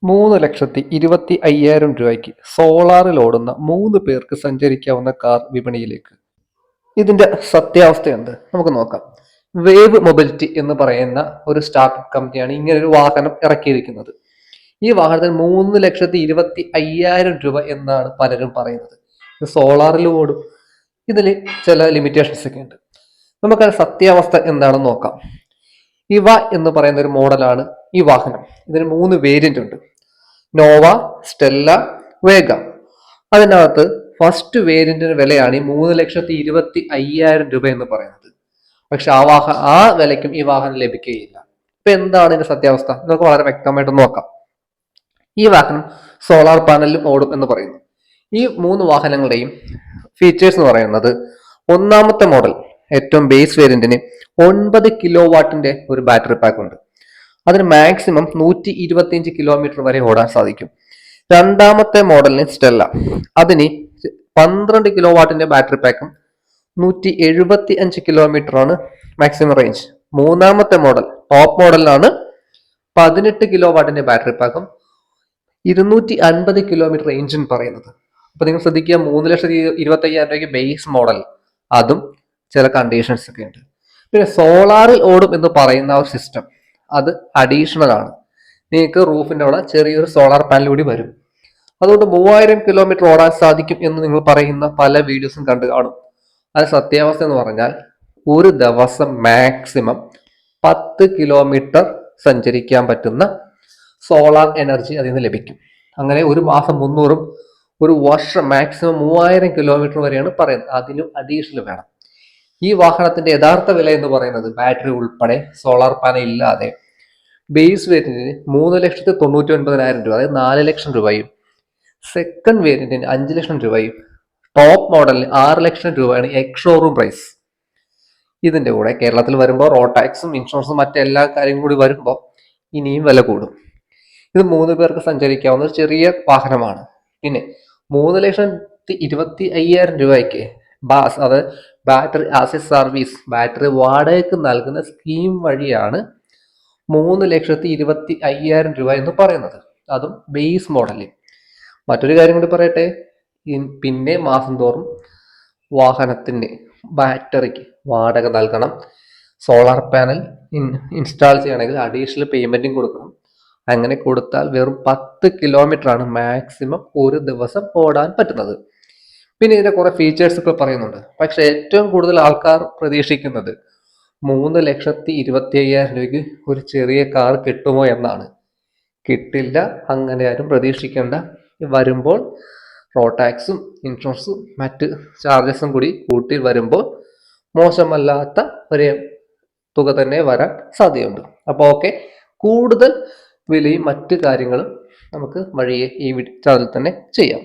3,25,000 സോളാറിൽ ഓടുന്ന 3 പേർക്ക് സഞ്ചരിക്കാവുന്ന കാർ വിപണിയിലേക്ക്. ഇതിന്റെ സത്യാവസ്ഥ എന്ത് നമുക്ക് നോക്കാം. വേവ് മൊബിലിറ്റി എന്ന് പറയുന്ന ഒരു സ്റ്റാർട്ടപ്പ് കമ്പനിയാണ് ഇങ്ങനെ ഒരു വാഹനം ഇറക്കിയിരിക്കുന്നത്. ഈ വാഹനത്തിന് 3,25,000 എന്നാണ് പലരും പറയുന്നത്. ഇത് സോളാറിൽ ഓടും. ഇതിൽ ചില ലിമിറ്റേഷൻസ് ഒക്കെ ഉണ്ട്. നമുക്ക് സത്യാവസ്ഥ എന്താണെന്ന് നോക്കാം. ഇവ എന്ന് പറയുന്ന ഒരു മോഡലാണ് ഈ വാഹനം. ഇതിന് 3 വേരിയന്റ് ഉണ്ട്: നോവ, സ്റ്റെല്ല, വേഗ. അതിനകത്ത് ഫസ്റ്റ് വേരിയന്റിന് വിലയാണ് 3,25,000 എന്ന് പറയുന്നത്. പക്ഷെ ആ വിലയ്ക്കും ഈ വാഹനം ലഭിക്കുകയില്ല. ഇപ്പൊ എന്താണ് ഇതിന്റെ സത്യാവസ്ഥ നമുക്ക് വളരെ വ്യക്തമായിട്ട് നോക്കാം. ഈ വാഹനം സോളാർ പാനലിലും ഓടും എന്ന് പറയുന്നു. ഈ 3 വാഹനങ്ങളുടെയും ഫീച്ചേഴ്സ് എന്ന് പറയുന്നത്, ഒന്നാമത്തെ മോഡൽ ഏറ്റവും ബേസ് വേരിയന്റിന് 9 കിലോ വാട്ടിന്റെ ഒരു ബാറ്ററി പാക്ക് ഉണ്ട്. അതിന് മാക്സിമം 125 കിലോമീറ്റർ വരെ ഓടാൻ സാധിക്കും. രണ്ടാമത്തെ മോഡലിന് സ്റ്റെല്ല, അതിന് 12 കിലോ വാട്ടിന്റെ ബാറ്ററി പാക്കും 175 കിലോമീറ്റർ ആണ് മാക്സിമം റേഞ്ച്. മൂന്നാമത്തെ മോഡൽ ടോപ്പ് മോഡലിനാണ് 18 കിലോ വാട്ടിന്റെ ബാറ്ററി പാക്കും 250 കിലോമീറ്റർ റേഞ്ചും പറയുന്നത്. അപ്പൊ നിങ്ങൾ ശ്രദ്ധിക്കുക, 3,25,000 ബേസ് മോഡൽ, അതും ചില കണ്ടീഷൻസ് ഒക്കെ ഉണ്ട്. പിന്നെ സോളാറിൽ ഓടും എന്ന് പറയുന്ന ഒരു സിസ്റ്റം, അത് അഡീഷണൽ ആണ്. നിങ്ങൾക്ക് റൂഫിന്റെ അവിടെ ചെറിയൊരു സോളാർ പാനൽ കൂടി വരും. അതുകൊണ്ട് 3000 കിലോമീറ്റർ ഓടാൻ സാധിക്കും എന്ന് നിങ്ങൾ പറയുന്ന പല വീഡിയോസും കണ്ടു കാണും. അത് സത്യാവസ്ഥ എന്ന് പറഞ്ഞാൽ ഒരു ദിവസം മാക്സിമം 10 കിലോമീറ്റർ സഞ്ചരിക്കാൻ പറ്റുന്ന സോളാർ എനർജി അതിൽ നിന്ന് ലഭിക്കും. അങ്ങനെ ഒരു മാസം 300-ഉം ഒരു വർഷം മാക്സിമം 3000 കിലോമീറ്റർ വരെയാണ് പറയുന്നത്. അതിനും അഡീഷണൽ വേണം. ഈ വാഹനത്തിന്റെ യഥാർത്ഥ വില എന്ന് പറയുന്നത് ബാറ്ററി ഉൾപ്പെടെ സോളാർ പാനൽ ഇല്ലാതെ ബേസ് വേരിയന്റിന് 3,99,000 അതായത് 4 ലക്ഷം രൂപയും, സെക്കൻഡ് വേരിയന്റിന് 5 ലക്ഷം രൂപയും, ടോപ്പ് മോഡലിന് 6 ലക്ഷം രൂപയാണ് എക്സ്-ഷോറൂം പ്രൈസ്. ഇതിന്റെ കൂടെ കേരളത്തിൽ വരുമ്പോൾ റോഡ് ടാക്സും ഇൻഷുറൻസും മറ്റെല്ലാ കാര്യങ്ങളും കൂടി വരുമ്പോൾ ഇനിയും വില കൂടും. ഇത് 3 പേർക്ക് സഞ്ചരിക്കാവുന്ന ഒരു ചെറിയ വാഹനമാണ്. പിന്നെ 3,25,000 ബാസ്, അതായത് battery as A service, battery വാടകയ്ക്ക് നൽകുന്ന സ്കീം വഴിയാണ് 3,25,000 എന്ന് പറയുന്നത്. അതും ബേസ് മോഡലിൽ. മറ്റൊരു കാര്യം കൂടി പറയട്ടെ, പിന്നെ മാസം തോറും വാഹനത്തിന്റെ ബാറ്ററിക്ക് വാടക നൽകണം. സോളാർ പാനൽ ഇൻസ്റ്റാൾ ചെയ്യണമെങ്കിൽ അഡീഷണൽ പേയ്മെന്റും കൊടുക്കണം. അങ്ങനെ കൊടുത്താൽ വെറും 10 കിലോമീറ്റർ ആണ് മാക്സിമം ഒരു ദിവസം ഓടാൻ പറ്റുന്നത്. പിന്നെ ഇതിന്റെ കുറെ ഫീച്ചേഴ്സ് ഒക്കെ പറയുന്നുണ്ട്. പക്ഷെ ഏറ്റവും കൂടുതൽ ആൾക്കാർ പ്രതീക്ഷിക്കുന്നത് 3,25,000 ഒരു ചെറിയ കാർ കിട്ടുമോ എന്നാണ്. കിട്ടില്ല, അങ്ങനെ ആരും പ്രതീക്ഷിക്കേണ്ട. വരുമ്പോൾ റോഡ് ടാക്സും ഇൻഷുറൻസും മറ്റ് ചാർജസും കൂടി കൂട്ടി വരുമ്പോൾ മോശമല്ലാത്ത ഒരു തുക തന്നെ വരാൻ സാധ്യതയുണ്ട്. അപ്പോൾ ഓക്കെ, കൂടുതൽ വിലയും മറ്റു കാര്യങ്ങളും നമുക്ക് വഴിയെ ഈ ചാനലിൽ തന്നെ ചെയ്യാം.